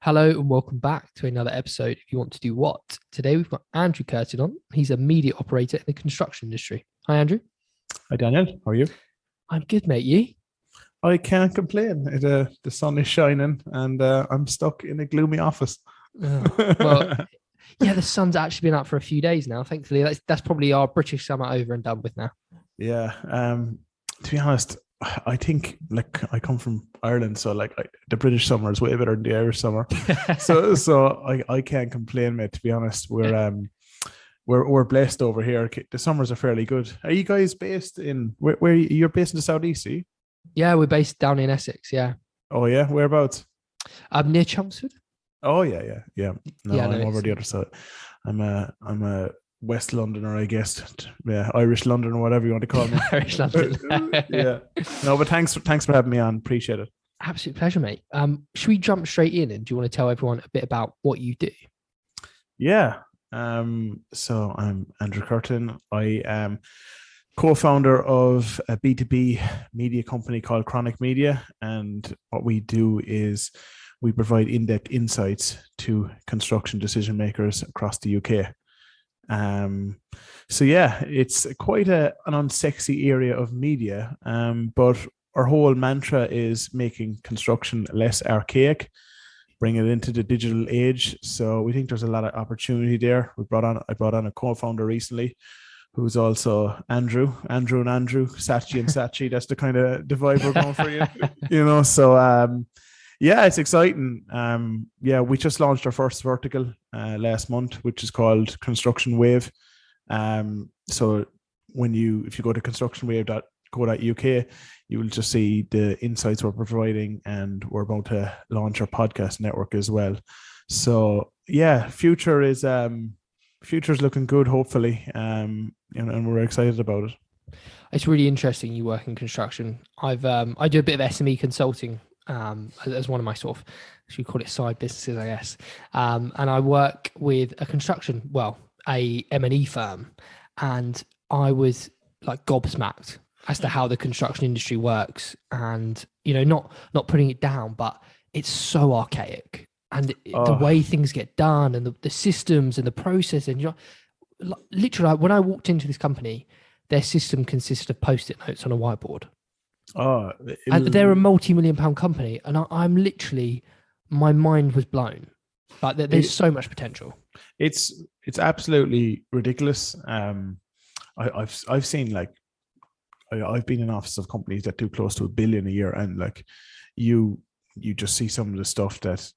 Hello and welcome back to another episode of You Want to Do What? Today we've got Andrew Curtin on. He's a media operator in the construction industry. Hi, Andrew. Hi Daniel, how are you? I'm good, mate. You? I can't complain. The sun is shining and I'm stuck in a gloomy office. Oh, well, yeah, the sun's actually been up for a few days now. Thankfully, that's probably our British summer over and done with now. Yeah. To be honest, I think like I come from Ireland, so the British summer is way better than the Irish summer. So I can't complain, mate. To be honest, we're blessed over here. The summers are fairly good. Are you guys based in where you're based in the southeast? Are you? Yeah, we're based down in Essex. Yeah, Oh yeah, whereabouts? I'm near Chelmsford. Oh yeah. No, Yeah, no, I'm over the other side. I'm a West Londoner, I guess. Yeah, Irish Londoner, whatever you want to call me. Irish London. Yeah. No, but thanks for having me on. Appreciate it. Absolute pleasure, mate. Should we jump straight in and do you want to tell everyone a bit about what you do? Yeah. So I'm Andrew Curtin. I am co-founder of a B2B media company called Chronic Media, and what we do is we provide in-depth insights to construction decision makers across the UK. So yeah, it's quite an unsexy area of media, but our whole mantra is making construction less archaic, bring it into the digital age. So we think there's a lot of opportunity there. I brought on a co-founder recently, who's also Andrew, and Andrew, Sachi and Sachi. That's the kind of the vibe we're going for, So yeah, it's exciting. Yeah, we just launched our first vertical last month, which is called Construction Wave. So if you go to constructionwave.co.uk, you will just see the insights we're providing, and we're about to launch our podcast network as well. So yeah, future's looking good, hopefully. And we're excited about it. It's really interesting you work in construction. I do a bit of SME consulting as one of my sort of, should we call it side businesses, I guess. And I work with a M&E firm, and I was like gobsmacked as to how the construction industry works, and not putting it down, but it's so archaic, and the way things get done, and the systems and the process, and literally when I walked into this company, their system consisted of post-it notes on a whiteboard. And they're a multi-million-pound company, and I'm literally, my mind was blown. Like there's so much potential. It's absolutely ridiculous. I've seen I've been in offices of companies that do close to $1 billion a year, and you just see some of the stuff that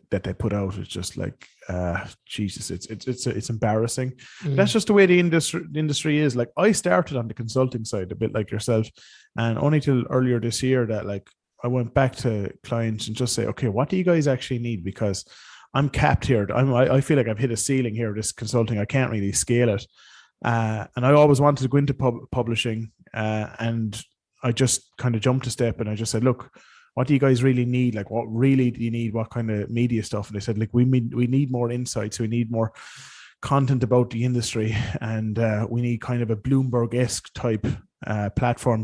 they put out. It's just Jesus, it's embarrassing. That's just the way the industry is. Like, I started on the consulting side a bit like yourself, and only till earlier this year that I went back to clients and just say, okay, what do you guys actually need? Because I'm capped here. I feel like I've hit a ceiling here. This consulting, I can't really scale it. And I always wanted to go into publishing, and I just kind of jumped a step, and I just said, look, what do you guys really need? Like, what really do you need? What kind of media stuff? And they said, we need more insights. We need more content about the industry, and we need kind of a Bloomberg-esque type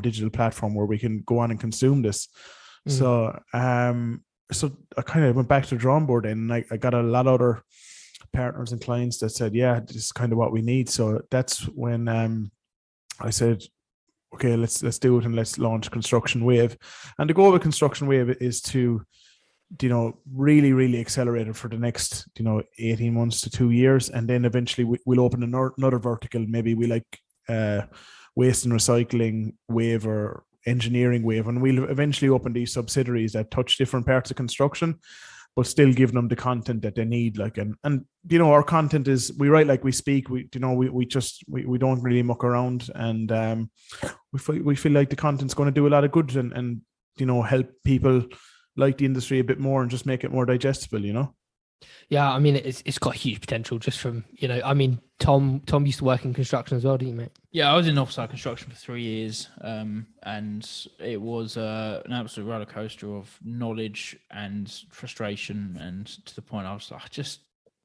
digital platform where we can go on and consume this. So I kind of went back to the drawing board, and I got a lot of other partners and clients that said, yeah, this is kind of what we need. So that's when I said, okay, let's do it, and let's launch Construction Wave. And the goal of Construction Wave is to, really, really accelerate it for the next, 18 months to 2 years. And then eventually we'll open another vertical. Maybe we waste and recycling wave or engineering wave. And we'll eventually open these subsidiaries that touch different parts of construction, but still giving them the content that they need. And our content is, we write like we speak. We don't really muck around, and we feel like the content's going to do a lot of good and help people like the industry a bit more and just make it more digestible. Yeah, I mean, it's got huge potential just from, Tom used to work in construction as well, didn't you, mate? Yeah, I was in offsite construction for 3 years, and it was an absolute roller coaster of knowledge and frustration, and to the point I was like,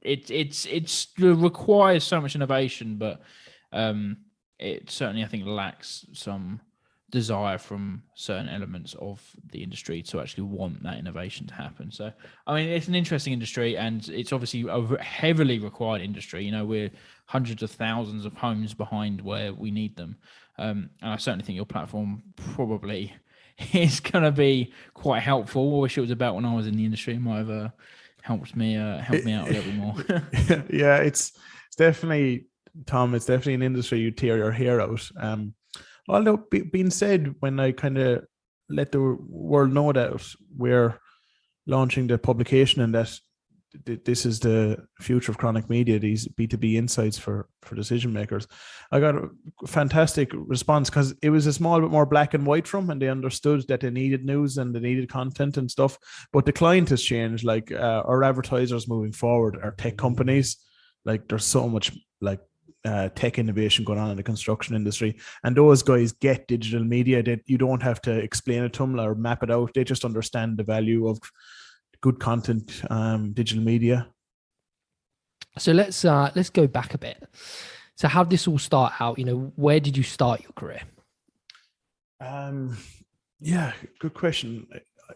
it requires so much innovation, but it certainly, I think, lacks some desire from certain elements of the industry to actually want that innovation to happen. So, I mean, it's an interesting industry, and it's obviously a heavily required industry. You know, we're hundreds of thousands of homes behind where we need them. And I certainly think your platform probably is going to be quite helpful. I wish it was about when I was in the industry. It might have helped me out a little bit more. Yeah, it's definitely, Tom, it's definitely an industry you tear your hair out. Although being said, when I kind of let the world know that we're launching the publication and that this is the future of chronic media, these B2B insights for decision makers, I got a fantastic response because it was a small bit more black and white from, and they understood that they needed news and they needed content and stuff. But the client has changed. Like our advertisers moving forward, our tech companies, like there's so much like tech innovation going on in the construction industry, and those guys get digital media. That you don't have to explain it to them or map it out. They just understand the value of good content, digital media. So let's go back a bit. So how did this all start out? You know, where did you start your career? Yeah, good question.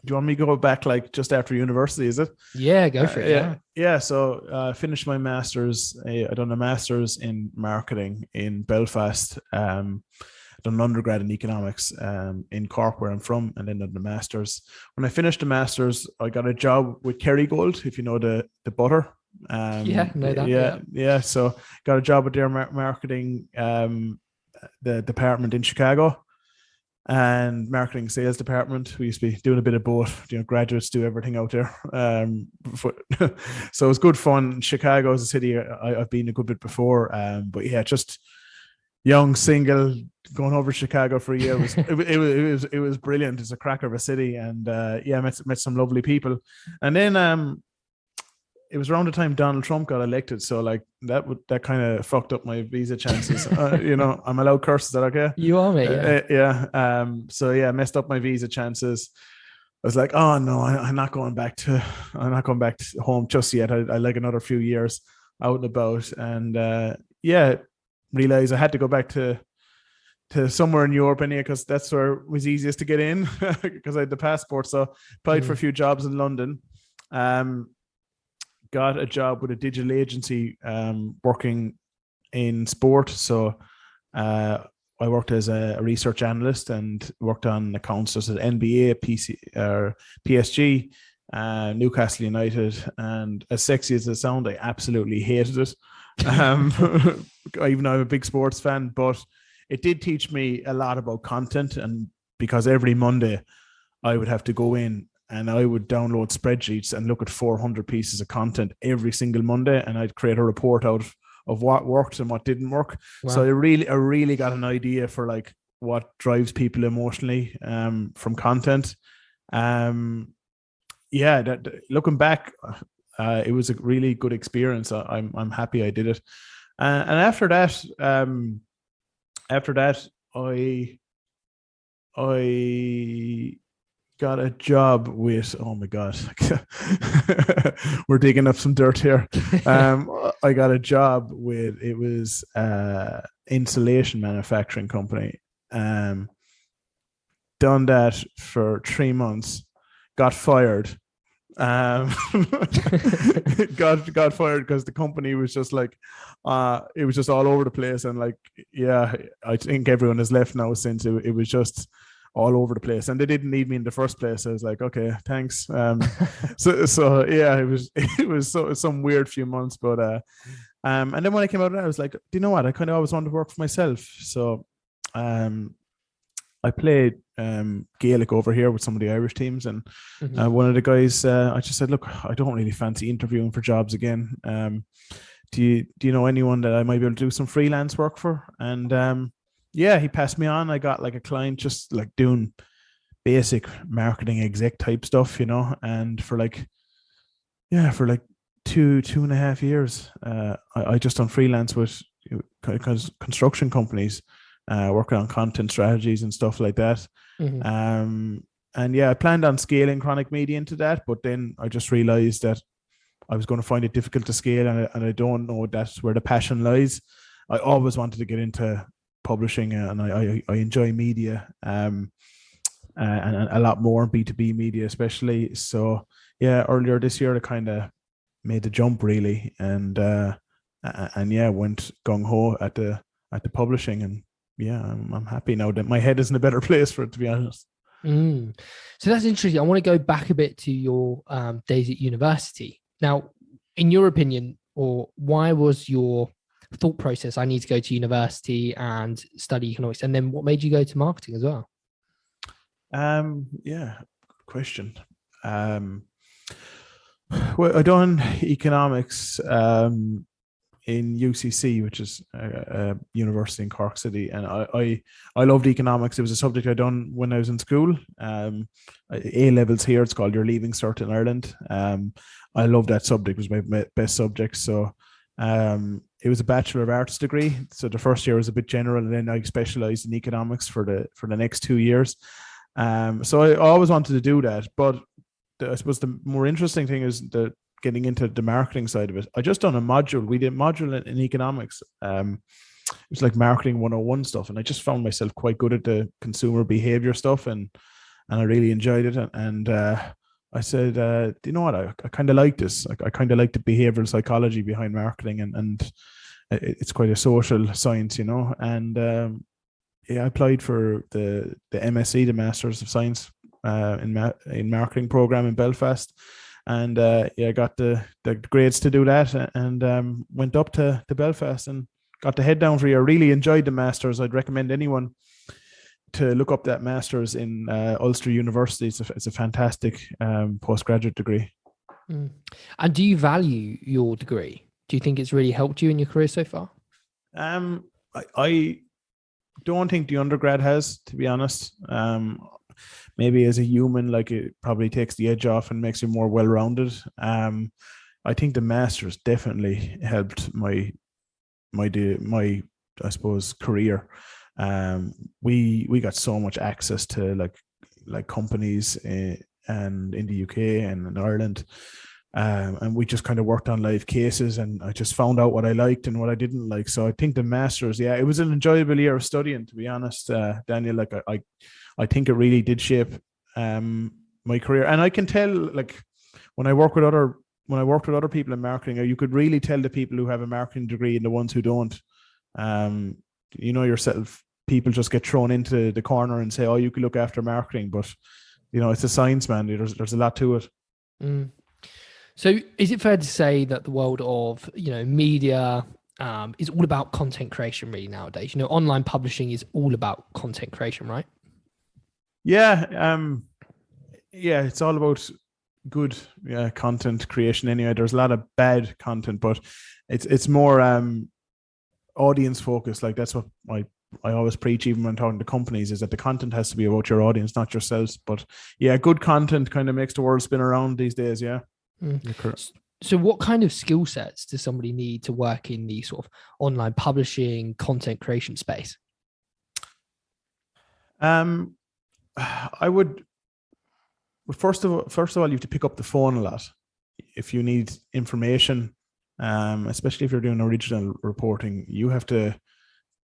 Do you want me to go back like just after university, is it? Yeah, go for it. Yeah. So I finished my master's. I done a master's in marketing in Belfast. Done an undergrad in economics in Cork, where I'm from, and then done the master's. When I finished the master's, I got a job with Kerrygold, if you know the butter. Yeah, know that. Yeah. So got a job with their marketing, the department in Chicago, and marketing sales department. We used to be doing a bit of both. You know, graduates do everything out there. So it was good fun. Chicago is a city I've been a good bit before. But yeah, just young, single, going over to Chicago for a year it was brilliant. It's a cracker of a city, and yeah, met some lovely people. And then it was around the time Donald Trump got elected, so like that kind of fucked up my visa chances. You know, I'm allowed curse. Is that okay? You are, mate. Yeah. So yeah, messed up my visa chances. I was like, oh no, I'm not going back to home just yet. I like another few years out and about, and yeah, realized I had to go back to somewhere in Europe anyway, because that's where it was easiest to get in because I had the passport. So applied for a few jobs in London. Got a job with a digital agency working in sport. So I worked as a research analyst and worked on accounts such as NBA, PSG, Newcastle United. And as sexy as it sounds, I absolutely hated it. Even though I'm a big sports fan, but it did teach me a lot about content. And because every Monday I would have to go in and I would download spreadsheets and look at 400 pieces of content every single Monday, and I'd create a report out of what worked and what didn't work. Wow. So I really got an idea for like what drives people emotionally from content. Yeah, looking back, it was a really good experience. I'm happy I did it. And after that, I got a job with, oh my God, we're digging up some dirt here. I got a job with, it was insulation manufacturing company. Done that for 3 months, got fired. Got fired because the company was just like, it was just all over the place. And like, yeah, I think everyone has left now since it was just all over the place, and they didn't need me in the first place. I was like, okay, thanks. So yeah, it was some weird few months, but and then when I came out of that, I was like, do you know what? I kind of always wanted to work for myself. So I played Gaelic over here with some of the Irish teams, and one of the guys, I just said, look, I don't really fancy interviewing for jobs again. Do you know anyone that I might be able to do some freelance work for? And yeah, he passed me on. I got like a client just like doing basic marketing exec type stuff, you know, and for like 2.5 years, I just done freelance with construction companies, working on content strategies and stuff like that. And yeah, I planned on scaling chronic media into that, but then I just realized that I was going to find it difficult to scale, and I don't know that's where the passion lies. I always wanted to get into publishing, and I enjoy media, and a lot more B2B media, especially. So yeah, earlier this year I kind of made the jump really, and yeah, went gung ho at the publishing, and yeah, I'm happy now that my head is in a better place for it, to be honest. So that's interesting. I want to go back a bit to your days at university. Now, in your opinion, or why was your thought process, I need to go to university and study economics, and then what made you go to marketing as well? Yeah, good question. Well, I done economics in UCC, which is a university in Cork City, and I loved economics. It was a subject I done when I was in school. A levels here, it's called your leaving cert in Ireland. I loved that subject; it was my best subject. So it was a Bachelor of Arts degree. So the first year was a bit general, and then I specialised in economics for the next 2 years. So I always wanted to do that, but I suppose the more interesting thing is getting into the marketing side of it. I just done a module. We did a module in economics. It was like marketing 101 stuff, and I just found myself quite good at the consumer behavior stuff, and I really enjoyed it. And I said, you know what? I kind of like this. I kind of like the behavioral psychology behind marketing, and it's quite a social science, you know. And yeah, I applied for the MSc, the Masters of Science in Marketing program in Belfast, and yeah, I got the grades to do that, and went up to Belfast and got the head down for a year. Really enjoyed the Masters. I'd recommend anyone to look up that Masters in Ulster University. It's a fantastic postgraduate degree. And do you value your degree? Do you think it's really helped you in your career so far? I don't think the undergrad has, to be honest. Maybe as a human, like, it probably takes the edge off and makes you more well-rounded. I think the Masters definitely helped my I suppose career. We got so much access to like companies and in the UK and in Ireland, and we just kind of worked on live cases, and I just found out what I liked and what I didn't like. So I think the Masters, yeah, it was an enjoyable year of studying, to be honest, Daniel. Like I think it really did shape my career, and I can tell, like, when I worked with other people in marketing, you could really tell the people who have a marketing degree and the ones who don't. You know yourself, people just get thrown into the corner and say, "Oh, you can look after marketing," but you know, it's a science, man. There's a lot to it. So, is it fair to say that the world of media is all about content creation really nowadays? You know, online publishing is all about content creation, right? Yeah, yeah, it's all about good content creation. Anyway, there's a lot of bad content, but it's more audience focused. Like, that's what I always preach, even when talking to companies, is that the content has to be about your audience, not yourselves. But yeah, good content kind of makes the world spin around these days. Yeah. So what kind of skill sets does somebody need to work in the sort of online publishing, content creation space? I would, first of all, you have to pick up the phone a lot if you need information, especially if you're doing original reporting. You have to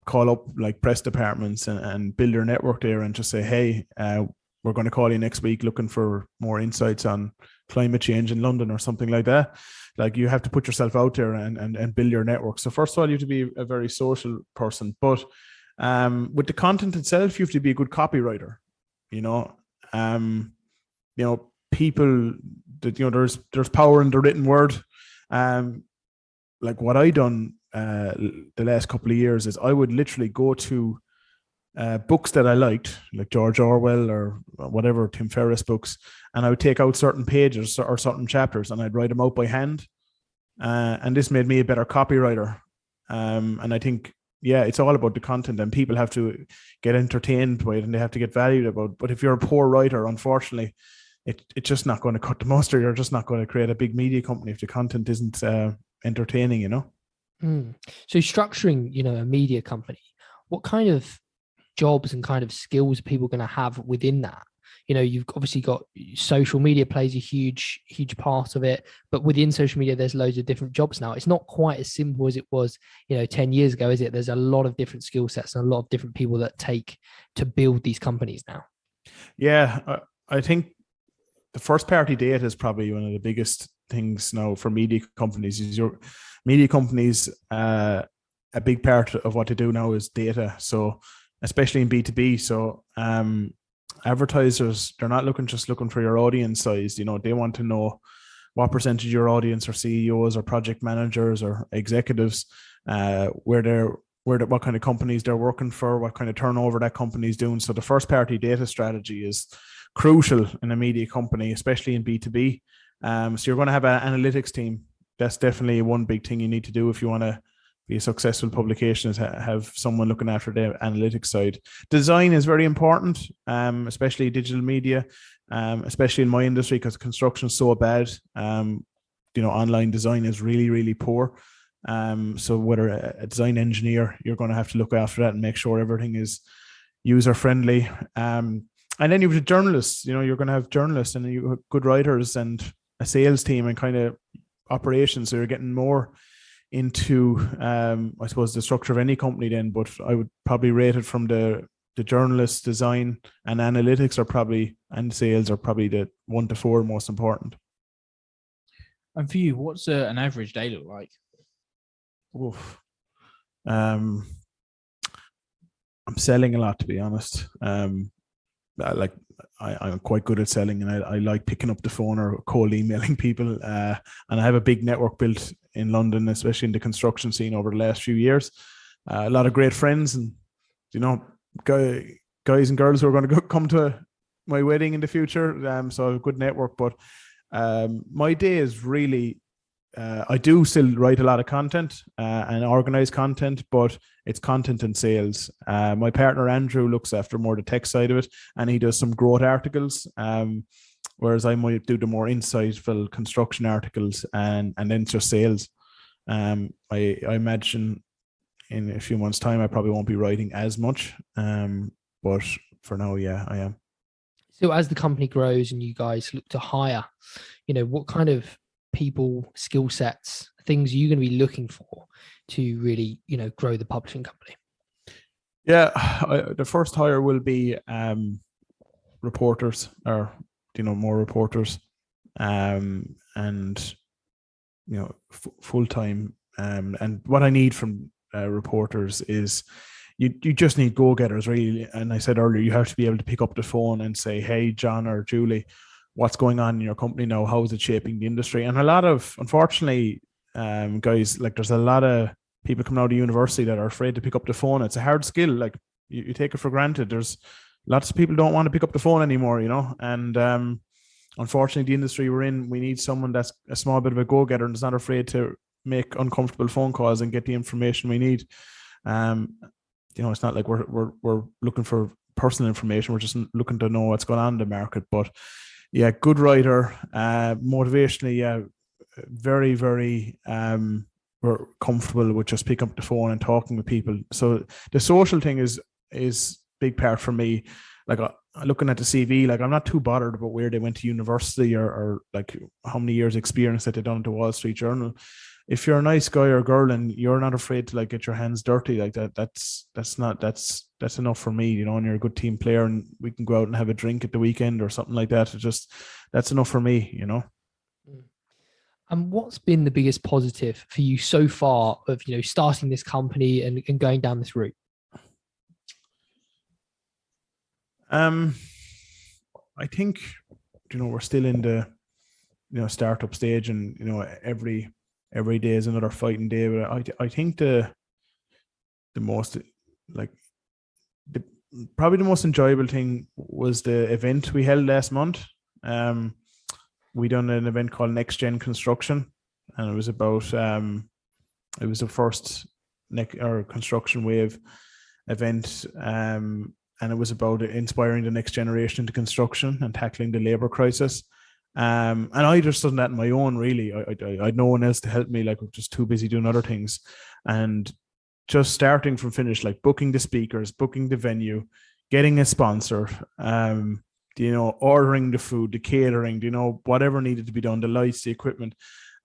call up like press departments and build your network there, and just say, hey, we're going to call you next week looking for more insights on climate change in London or something like that. Like, you have to put yourself out there and build your network. So first of all, you have to be a very social person. But with the content itself, you have to be a good copywriter. People that there's power in the written word. Like, what I done the last couple of years is I would literally go to books that I liked, like George Orwell or whatever, Tim Ferriss books, and I would take out certain pages or certain chapters and I'd write them out by hand. And this made me a better copywriter. And I think, yeah, it's all about the content, and people have to get entertained by it and they have to get valued about. But if you're a poor writer, unfortunately, it's just not going to cut the mustard. You're just not going to create a big media company if the content isn't entertaining, So structuring, a media company, what kind of jobs and kind of skills are people going to have within that? You've obviously got social media plays a huge part of it, but within social media, there's loads of different jobs now. It's not quite as simple as it was, 10 years ago, is it? There's a lot of different skill sets and a lot of different people that take to build these companies now. Yeah, I think the first party data is probably one of the biggest things now for media companies. Is your media companies, a big part of what they do now is data. So especially in B2B. So advertisers, they're not just looking for your audience size. They want to know what percentage of your audience are CEOs or project managers or executives, what kind of companies they're working for, what kind of turnover that company is doing. So the first party data strategy is crucial in a media company, especially in B2B. So you're going to have an analytics team. That's definitely one big thing you need to do if you want to be a successful publication, is have someone looking after the analytics side. Design is very important, especially digital media, especially in my industry, because construction is so bad. Online design is really, really poor. So whether a design engineer, you're going to have to look after that and make sure everything is user friendly. And then you have journalists. You're going to have journalists and you have good writers and a sales team and kind of operations. So you're getting more into, I suppose, the structure of any company then. But I would probably rate it from the journalists, design, and analytics and sales are probably the 1 to 4 most important. And for you, what's an average day look like? Oof. I'm selling a lot, to be honest. I'm quite good at selling, and I like picking up the phone or cold emailing people. And I have a big network built in London, especially in the construction scene over the last few years. A lot of great friends, and guys and girls who are going to come to my wedding in the future. So I have a good network. But my day is really, I do still write a lot of content and organize content, but it's content and sales. My partner Andrew looks after more the tech side of it, and he does some growth articles, whereas I might do the more insightful construction articles, and then just sales. I imagine in a few months' time I probably won't be writing as much, but for now, yeah, I am. So as the company grows and you guys look to hire, what kind of people, skill sets, things are you going to be looking for to really, grow the publishing company? Yeah, the first hire will be reporters, or more reporters, and full time. And what I need from reporters is you just need go-getters, really. And I said earlier, you have to be able to pick up the phone and say, "Hey, John or Julie, what's going on in your company now? How is it shaping the industry?" And a lot of, unfortunately, guys, there's a lot of people coming out of university that are afraid to pick up the phone. It's a hard skill. You take it for granted. There's lots of people don't want to pick up the phone anymore, and unfortunately, the industry we're in, we need someone that's a small bit of a go-getter and is not afraid to make uncomfortable phone calls and get the information we need. It's not like we're looking for personal information. We're just looking to know what's going on in the market. But yeah, good writer, motivationally, yeah, very, very we're comfortable with just picking up the phone and talking with people. So the social thing is big part for me. Looking at the CV, I'm not too bothered about where they went to university or how many years experience that they done at the Wall Street Journal. If you're a nice guy or girl and you're not afraid to get your hands dirty like that, that's enough for me, and you're a good team player and we can go out and have a drink at the weekend or something like that. That's enough for me, And what's been the biggest positive for you so far of, starting this company and going down this route? I think, we're still in the, startup stage, and, every day is another fighting day. But I think the most, probably the most enjoyable thing was the event we held last month. We done an event called Next Gen Construction, and it was about, it was the first construction wave event. And it was about inspiring the next generation into construction and tackling the labor crisis. And I just done that on my own, really. I had no one else to help me. I'm just too busy doing other things. And just starting from finish, booking the speakers, booking the venue, getting a sponsor, ordering the food, the catering, whatever needed to be done, the lights, the equipment.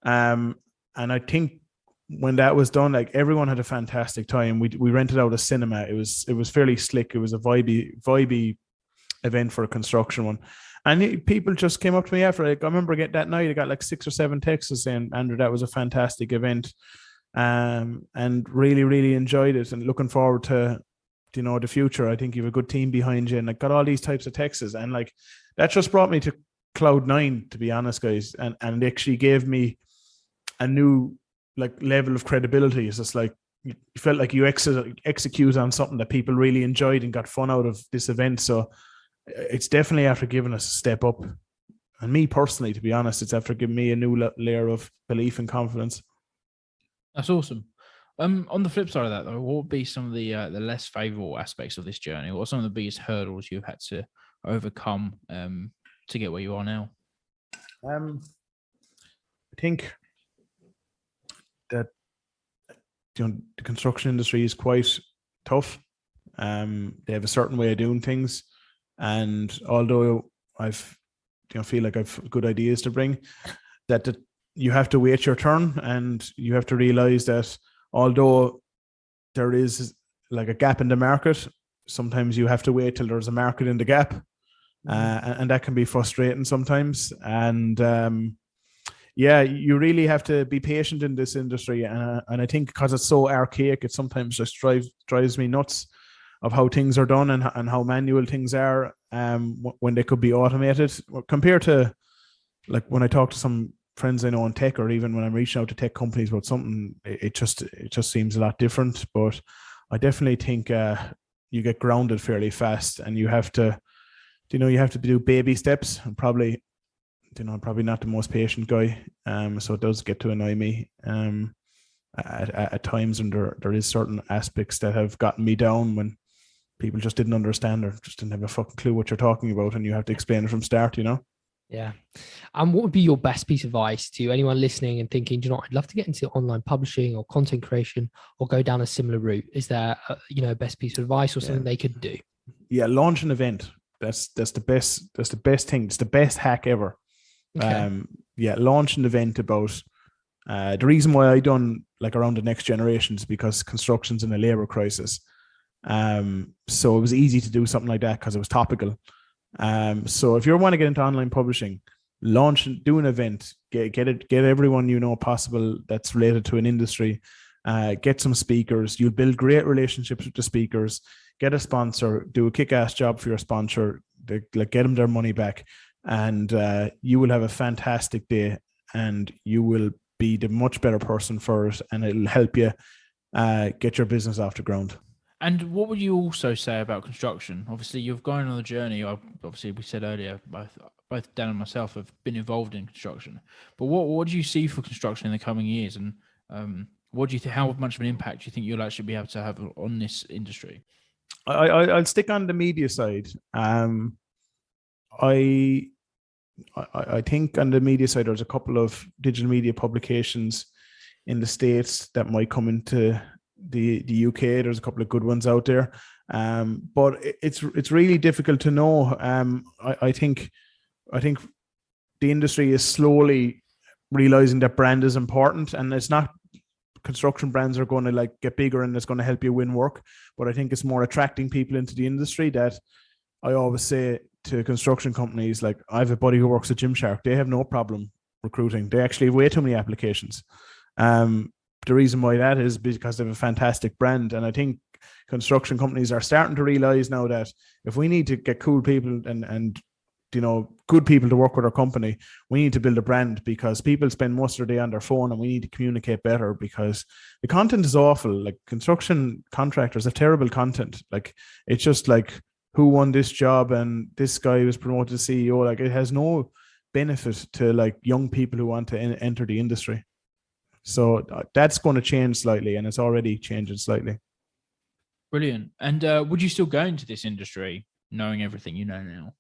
And I think when that was done, like everyone had a fantastic time. We rented out a cinema. It was fairly slick. It was a vibey event for a construction one. And people just came up to me after. Like, I remember that night, I got like 6 or 7 texts saying, Andrew, that was a fantastic event. And really, really enjoyed it and looking forward to, the future. I think you have a good team behind you, and I got all these types of texts, and like that just brought me to cloud 9, to be honest, guys. And it actually gave me a new like level of credibility. It's just like you felt like you execute on something that people really enjoyed and got fun out of this event. So it's definitely after giving us a step up. And me personally, to be honest, it's after giving me a new layer of belief and confidence. That's awesome. On the flip side of that, though, what would be some of the less favorable aspects of this journey? What are some of the biggest hurdles you've had to overcome to get where you are now? I think that the construction industry is quite tough. They have a certain way of doing things, and although I've feel like I've good ideas to bring, that you have to wait your turn, and you have to realize that although there is like a gap in the market, sometimes you have to wait till there's a market in the gap, and that can be frustrating sometimes. And you really have to be patient in this industry, and I think because it's so archaic, it sometimes just drives me nuts of how things are done and how manual things are when they could be automated, compared to like when I talk to some friends I know in tech, or even when I'm reaching out to tech companies about something, it just seems a lot different. But I definitely think you get grounded fairly fast, and you have to do baby steps. And probably not the most patient guy, so it does get to annoy me at times, and there is certain aspects that have gotten me down when people just didn't understand or just didn't have a fucking clue what you're talking about, and you have to explain it from start. Yeah. And what would be your best piece of advice to anyone listening and thinking, I'd love to get into online publishing or content creation or go down a similar route? Is there, a best piece of advice or something they could do? Yeah, launch an event. That's the best. That's the best thing. It's the best hack ever. Okay. Launch an event about. The reason why I done like around the next generation is because construction's in a labor crisis. So it was easy to do something like that because it was topical. So if you want to get into online publishing, launch and do an event, get everyone possible that's related to an industry, get some speakers. You'll build great relationships with the speakers, get a sponsor, do a kick-ass job for your sponsor, get them their money back, and you will have a fantastic day, and you will be the much better person for it, and it'll help you get your business off the ground. And what would you also say about construction? Obviously, you've gone on a journey. Obviously, we said earlier, both Dan and myself have been involved in construction. But what do you see for construction in the coming years? And what do you think? How much of an impact do you think you'll actually be able to have on this industry? I'll stick on the media side. I think on the media side, there's a couple of digital media publications in the States that might come into the UK. There's a couple of good ones out there, but it's really difficult to know. I think the industry is slowly realizing that brand is important, and it's not construction brands are going to like get bigger and it's going to help you win work, but I think it's more attracting people into the industry. That I always say to construction companies, like I have a buddy who works at Gymshark, they have no problem recruiting. They actually have way too many applications. The reason why that is because they have a fantastic brand. And I think construction companies are starting to realize now that if we need to get cool people and good people to work with our company, we need to build a brand, because people spend most of their day on their phone, and we need to communicate better because the content is awful. Like construction contractors have terrible content. Like it's just like who won this job and this guy was promoted to CEO. Like it has no benefit to like young people who want to enter the industry. So that's going to change slightly, and it's already changing slightly. Brilliant. And would you still go into this industry knowing everything you know now?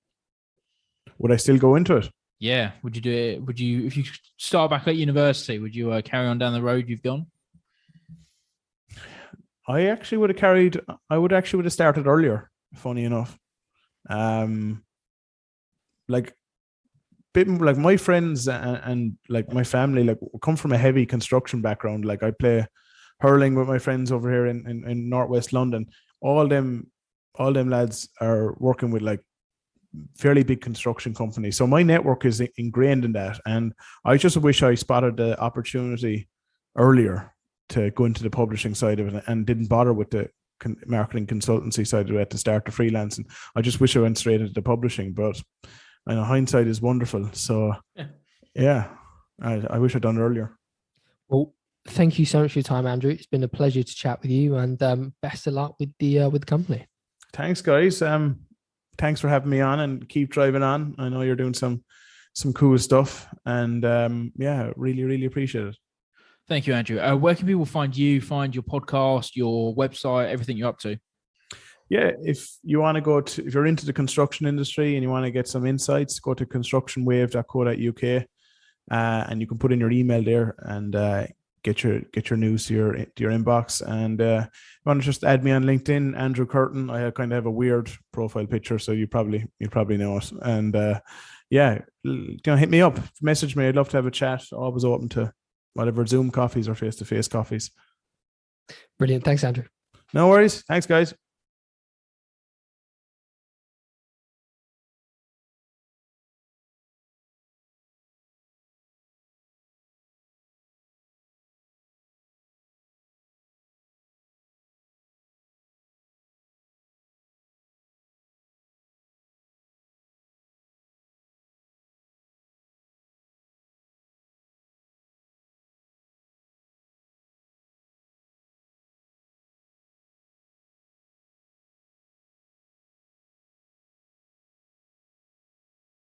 Would I still go into it? Yeah. Would you do it? Would you, if you start back at university, would you carry on down the road you've gone? I would actually would have started earlier, funny enough. like bit like my friends and like my family like come from a heavy construction background. Like I play hurling with my friends over here in northwest London. All them lads are working with like fairly big construction companies. So my network is ingrained in that. And I just wish I spotted the opportunity earlier to go into the publishing side of it and didn't bother with the marketing consultancy side of it to start the freelancing. I just wish I went straight into the publishing, but I know hindsight is wonderful. So yeah, I wish I'd done it earlier. Well, thank you so much for your time, Andrew. It's been a pleasure to chat with you, and best of luck with the company. Thanks, guys. Thanks for having me on, and keep driving on. I know you're doing some cool stuff, and yeah, really appreciate it. Thank you, Andrew. Where can people find you, find your podcast, your website, everything you're up to? Yeah, if you want to if you're into the construction industry and you want to get some insights, go to constructionwave.co.uk, and you can put in your email there and get your news to your inbox. And you want to just add me on LinkedIn, Andrew Curtin. I kind of have a weird profile picture, so you probably know it. And yeah, hit me up, message me. I'd love to have a chat. Always open to whatever Zoom coffees or face-to-face coffees. Brilliant. Thanks, Andrew. No worries. Thanks, guys.